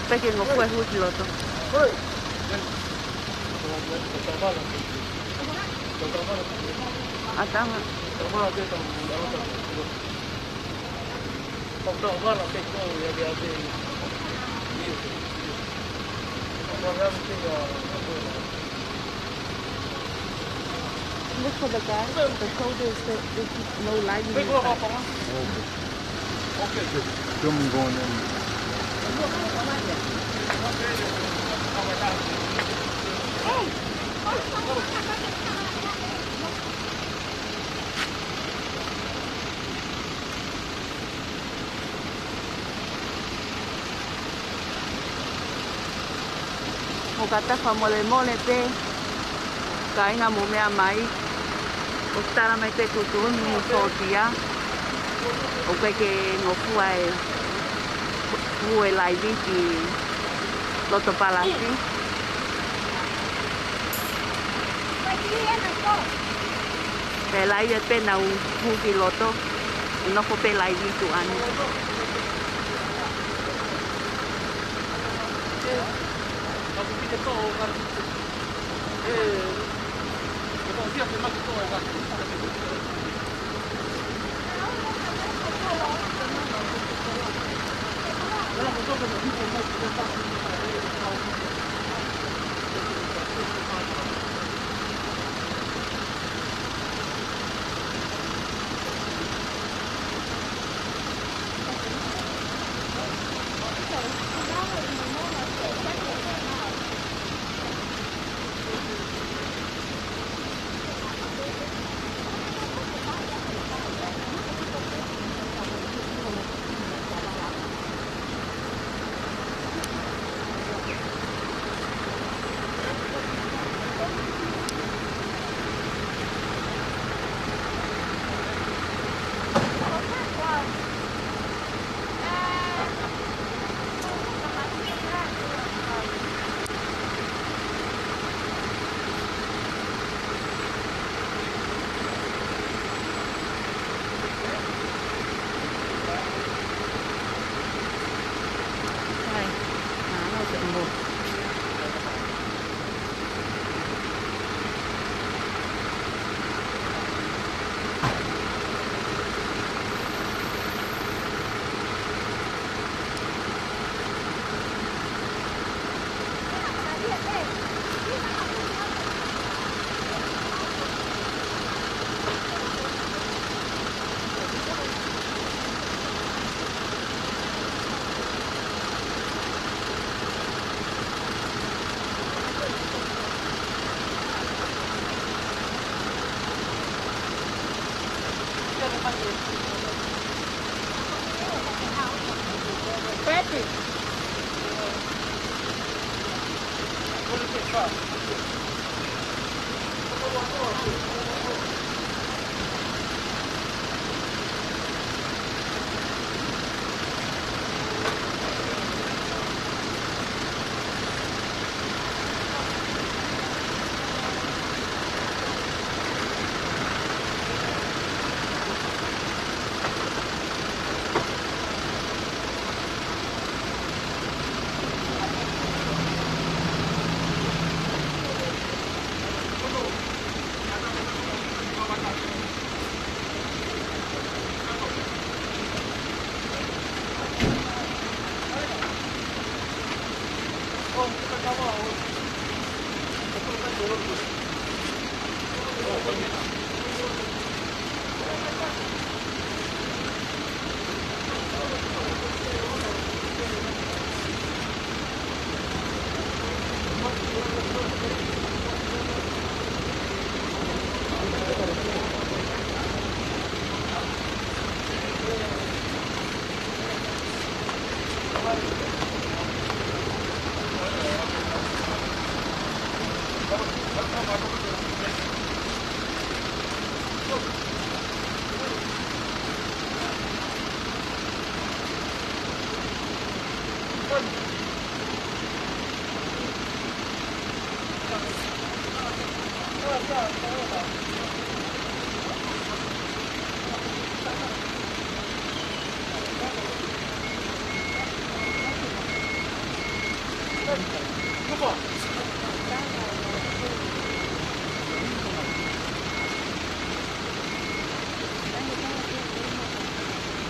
Pekin fue justiloto. Atama. Look for the guy. The code is that there's no lighting. Okay. Film going in. Kata whamole pe, ka inga mo mea mai, o tara mai te kutuni ni tōtia, o peke ngofua e hue laivi ki Loto Palasi. Pe laivi e pena u huki loto, e nofo pe laivi tu anu. Patrick.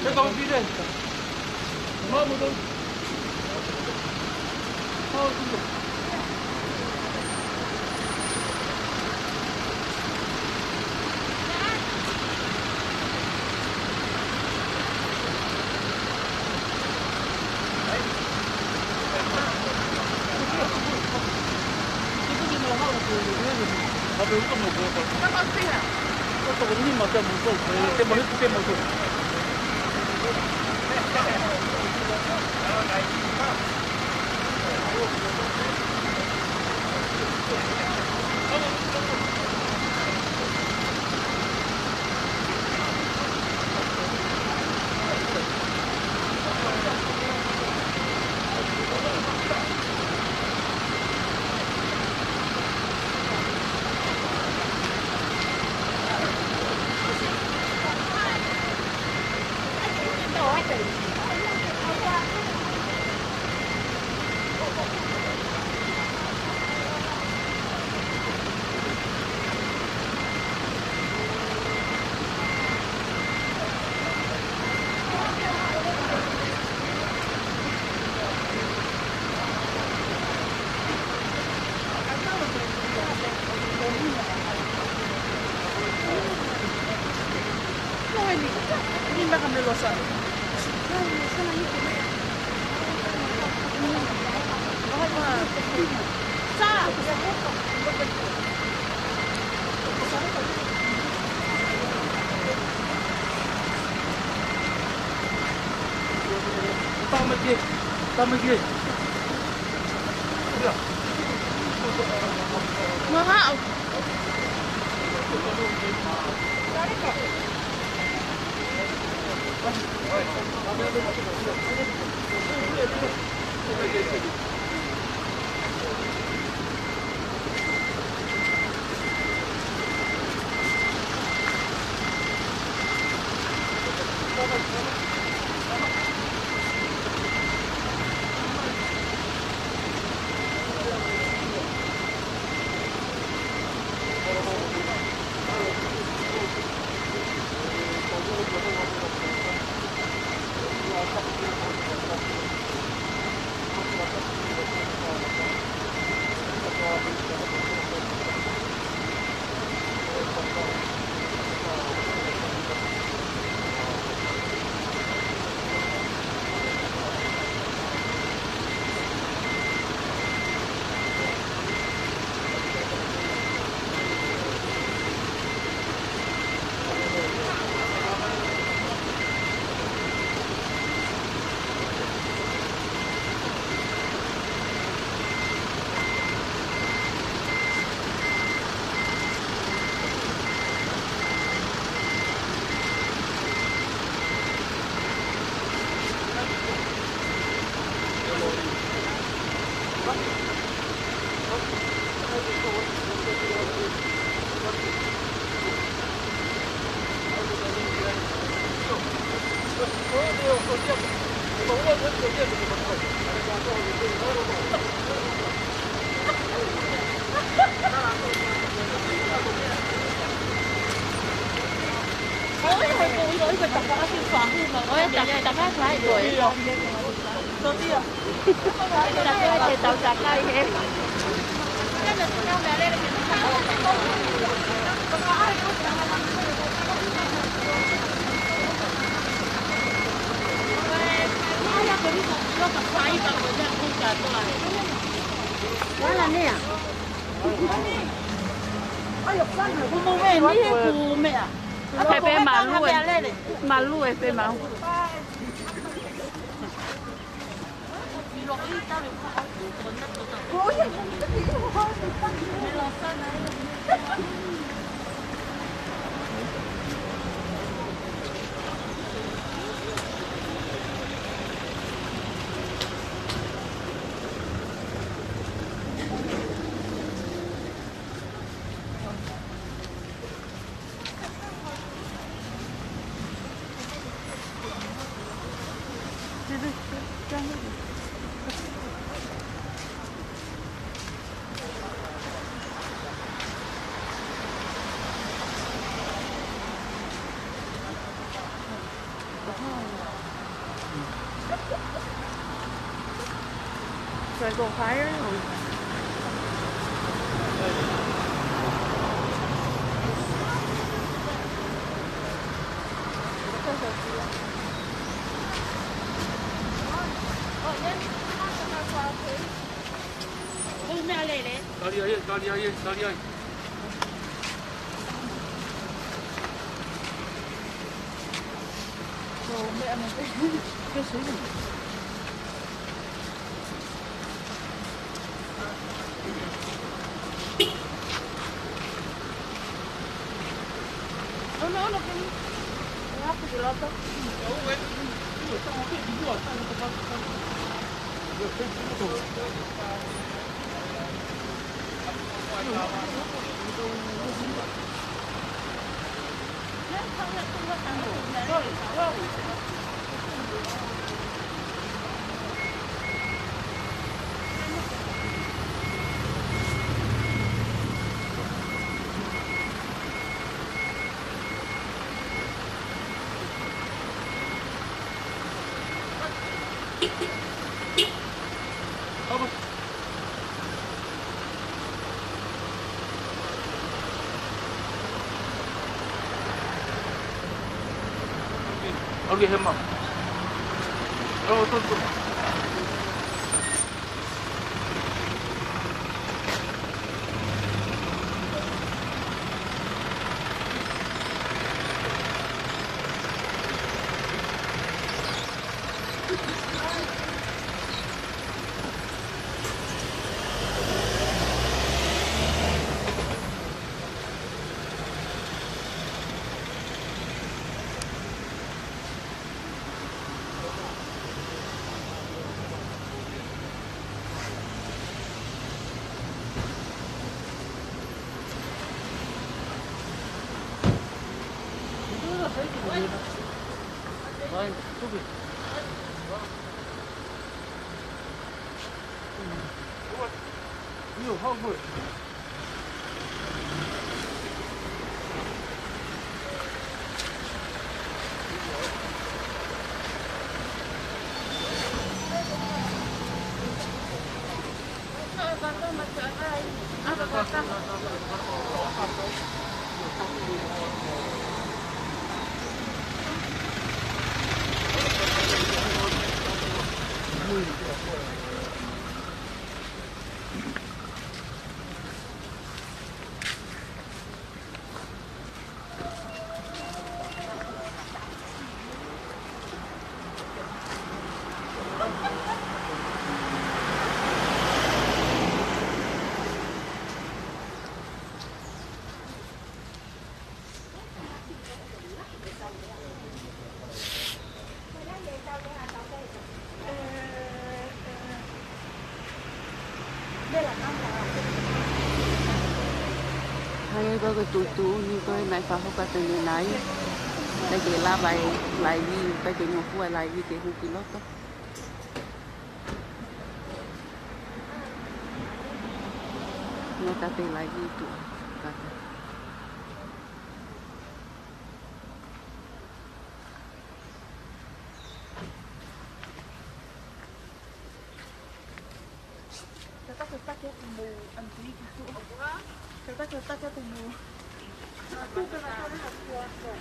잠깐만 비례. 마무도. 진짜. 밥을 좀 먹어. 또 우리 맞다 먹고 때문에 그때 먹고. Tama gid. Mga我一搭翻睇佢，多啲啊！搭翻隻豆雜雞嘅。今日仲有咩咧？玩啦咩啊？哎呦，真係我冇咩呢個咩啊？係俾馬路嘅，馬路嘅俾馬路。Should I go higher? Or? Dali ahí. ¿Qué es eso? No, que no. Ya, pues el otro. Oke, hemam. Oh, tuh. Lain, tubi. Yo, how good. Hay bao cái tủ như tôi này phải học cái này này đây cái lá bài lại đi đây cái ngọc quay lại đi cái hũ kí lót đó người ta tìm lại đi tủ Kertas ya tumbuh anti gitu. Kertas ya tumbuh. Aku penasaran harus puasa.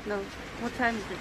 No. What time is it?